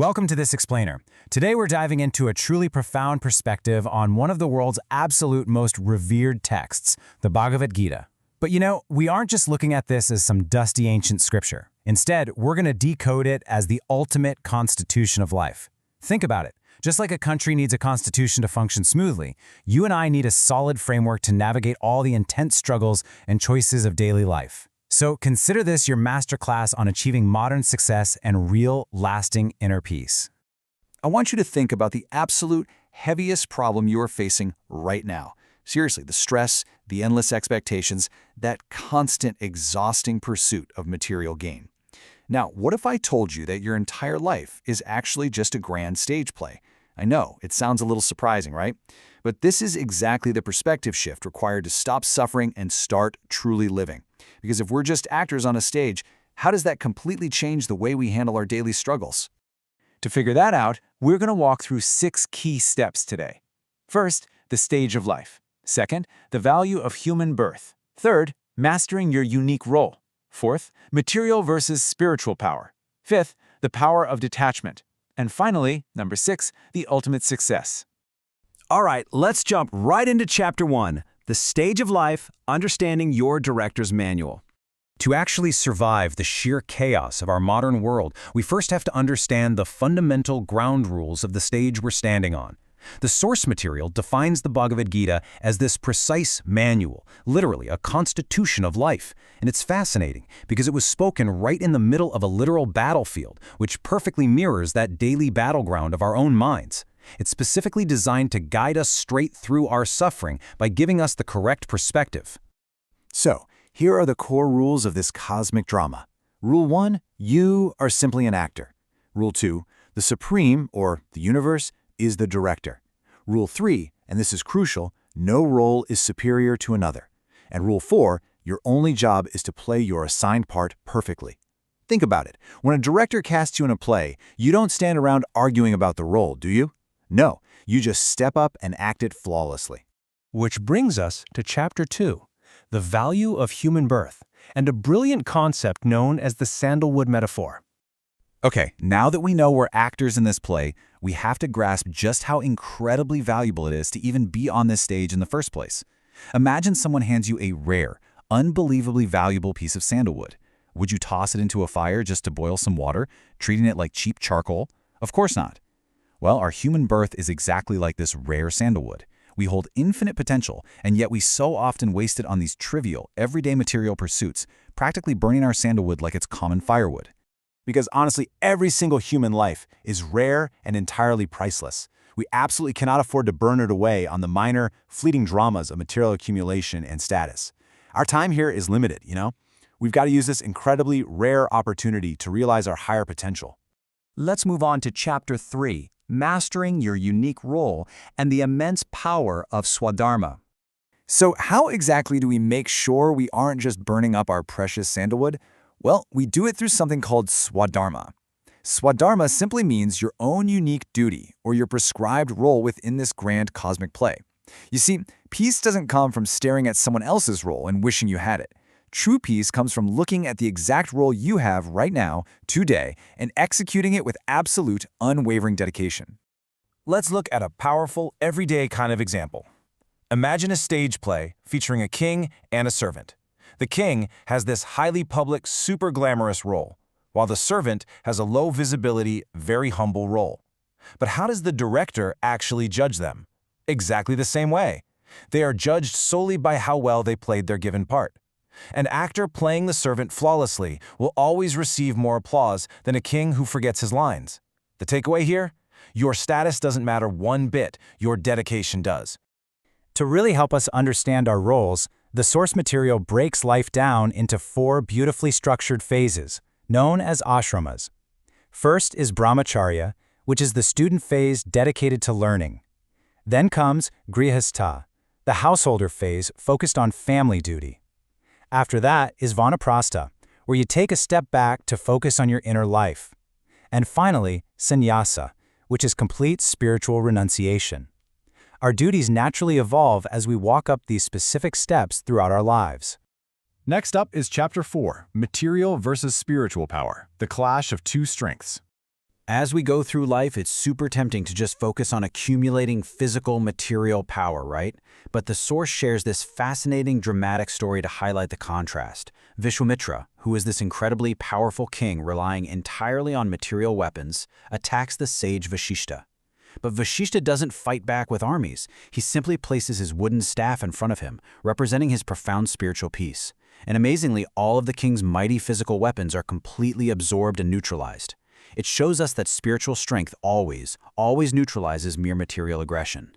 Welcome to this explainer. Today we're diving into a truly profound perspective on one of the world's absolute most revered texts, the Bhagavad Gita. But we aren't just looking at this as some dusty ancient scripture. Instead, we're going to decode it as the ultimate constitution of life. Think about it. Just like a country needs a constitution to function smoothly, you and I need a solid framework to navigate all the intense struggles and choices of daily life. So consider this your masterclass on achieving modern success and real, lasting inner peace. I want you to think about the absolute heaviest problem you are facing right now. Seriously, the stress, the endless expectations, that constant, exhausting pursuit of material gain. Now, what if I told you that your entire life is actually just a grand stage play? I know, it sounds a little surprising, right? But this is exactly the perspective shift required to stop suffering and start truly living. Because if we're just actors on a stage, how does that completely change the way we handle our daily struggles? To figure that out, we're going to walk through 6 key steps today. First, the stage of life. Second, the value of human birth. Third, mastering your unique role. Fourth, material versus spiritual power. Fifth, the power of detachment. And finally, number 6, the ultimate success. All right, let's jump right into Chapter 1, the stage of life, understanding your director's manual. To actually survive the sheer chaos of our modern world, we first have to understand the fundamental ground rules of the stage we're standing on. The source material defines the Bhagavad Gita as this precise manual, literally a constitution of life. And it's fascinating because it was spoken right in the middle of a literal battlefield, which perfectly mirrors that daily battleground of our own minds. It's specifically designed to guide us straight through our suffering by giving us the correct perspective. So, here are the core rules of this cosmic drama. Rule 1, you are simply an actor. Rule 2, the supreme, or the universe, is the director. Rule 3, and this is crucial, no role is superior to another. And Rule 4, your only job is to play your assigned part perfectly. Think about it. When a director casts you in a play, you don't stand around arguing about the role, do you? No, you just step up and act it flawlessly. Which brings us to Chapter 2, the value of human birth, and a brilliant concept known as the sandalwood metaphor. Okay, now that we know we're actors in this play, we have to grasp just how incredibly valuable it is to even be on this stage in the first place. Imagine someone hands you a rare, unbelievably valuable piece of sandalwood. Would you toss it into a fire just to boil some water, treating it like cheap charcoal? Of course not. Well, our human birth is exactly like this rare sandalwood. We hold infinite potential, and yet we so often waste it on these trivial, everyday material pursuits, practically burning our sandalwood like it's common firewood. Because honestly, every single human life is rare and entirely priceless. We absolutely cannot afford to burn it away on the minor, fleeting dramas of material accumulation and status. Our time here is limited, We've got to use this incredibly rare opportunity to realize our higher potential. Let's move on to Chapter 3, mastering your unique role and the immense power of Swadharma. So how exactly do we make sure we aren't just burning up our precious sandalwood? Well, we do it through something called Swadharma. Swadharma simply means your own unique duty or your prescribed role within this grand cosmic play. You see, peace doesn't come from staring at someone else's role and wishing you had it. True peace comes from looking at the exact role you have right now, today, and executing it with absolute, unwavering dedication. Let's look at a powerful, everyday kind of example. Imagine a stage play featuring a king and a servant. The king has this highly public, super glamorous role, while the servant has a low visibility, very humble role. But how does the director actually judge them? Exactly the same way. They are judged solely by how well they played their given part. An actor playing the servant flawlessly will always receive more applause than a king who forgets his lines. The takeaway here? Your status doesn't matter one bit, your dedication does. To really help us understand our roles, the source material breaks life down into 4 beautifully structured phases, known as ashramas. First is brahmacharya, which is the student phase dedicated to learning. Then comes grihastha, the householder phase focused on family duty. After that is vanaprastha, where you take a step back to focus on your inner life. And finally, sannyasa, which is complete spiritual renunciation. Our duties naturally evolve as we walk up these specific steps throughout our lives. Next up is Chapter 4, Material versus Spiritual Power, the Clash of Two Strengths. As we go through life, it's super tempting to just focus on accumulating physical, material power, right? But the source shares this fascinating, dramatic story to highlight the contrast. Vishwamitra, who is this incredibly powerful king relying entirely on material weapons, attacks the sage Vashishta. But Vashishta doesn't fight back with armies. He simply places his wooden staff in front of him, representing his profound spiritual peace. And amazingly, all of the king's mighty physical weapons are completely absorbed and neutralized. It shows us that spiritual strength always neutralizes mere material aggression.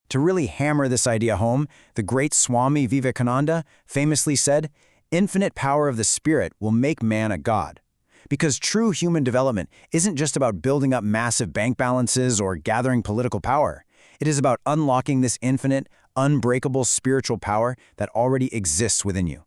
To really hammer this idea home, the great Swami Vivekananda famously said, "Infinite power of the spirit will make man a god." Because true human development isn't just about building up massive bank balances or gathering political power. It is about unlocking this infinite, unbreakable spiritual power that already exists within you.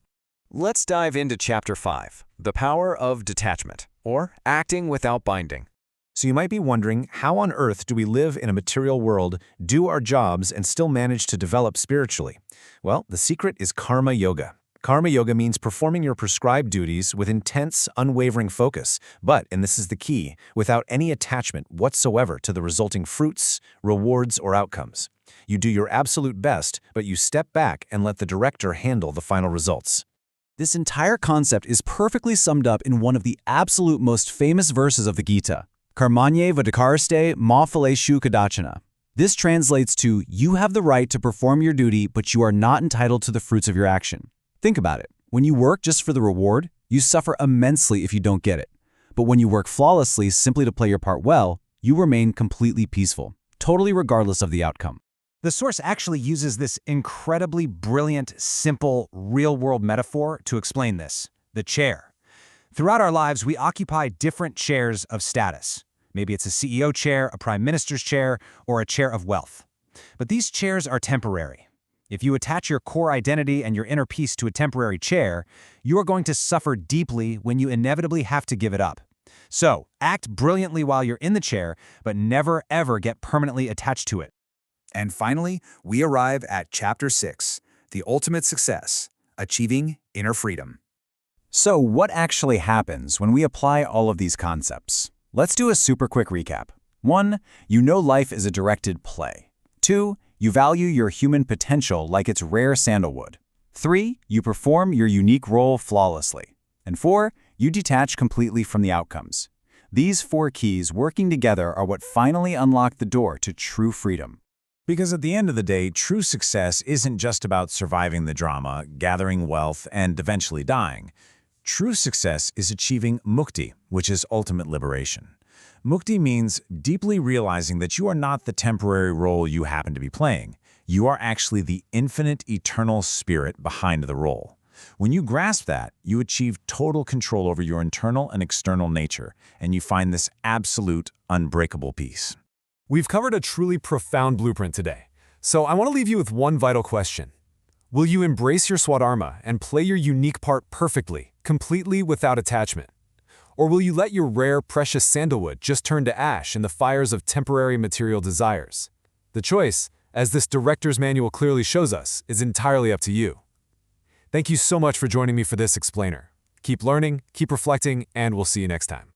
Let's dive into Chapter 5, the power of detachment, or acting without binding. So you might be wondering, how on earth do we live in a material world, do our jobs, and still manage to develop spiritually? Well, the secret is karma yoga. Karma yoga means performing your prescribed duties with intense, unwavering focus, but, and this is the key, without any attachment whatsoever to the resulting fruits, rewards, or outcomes. You do your absolute best, but you step back and let the director handle the final results. This entire concept is perfectly summed up in one of the absolute most famous verses of the Gita, Karmanye Vadakarste ma phaleshu kadachana. This translates to, you have the right to perform your duty, but you are not entitled to the fruits of your action. Think about it. When you work just for the reward, you suffer immensely if you don't get it. But when you work flawlessly simply to play your part well, you remain completely peaceful, totally regardless of the outcome. The source actually uses this incredibly brilliant, simple, real-world metaphor to explain this: the chair. Throughout our lives, we occupy different chairs of status. Maybe it's a CEO chair, a prime minister's chair, or a chair of wealth. But these chairs are temporary. If you attach your core identity and your inner peace to a temporary chair, you are going to suffer deeply when you inevitably have to give it up. So, act brilliantly while you're in the chair, but never ever get permanently attached to it. And finally, we arrive at Chapter 6, the ultimate success, achieving inner freedom. So what actually happens when we apply all of these concepts? Let's do a super quick recap. 1. You know life is a directed play. 2. You value your human potential like it's rare sandalwood. 3. You perform your unique role flawlessly. And 4. You detach completely from the outcomes. These 4 keys working together are what finally unlock the door to true freedom. Because at the end of the day, true success isn't just about surviving the drama, gathering wealth, and eventually dying. True success is achieving mukti, which is ultimate liberation. Mukti means deeply realizing that you are not the temporary role you happen to be playing. You are actually the infinite, eternal spirit behind the role. When you grasp that, you achieve total control over your internal and external nature, and you find this absolute, unbreakable peace. We've covered a truly profound blueprint today, so I want to leave you with one vital question. Will you embrace your Swadharma and play your unique part perfectly, completely without attachment? Or will you let your rare, precious sandalwood just turn to ash in the fires of temporary material desires? The choice, as this director's manual clearly shows us, is entirely up to you. Thank you so much for joining me for this explainer. Keep learning, keep reflecting, and we'll see you next time.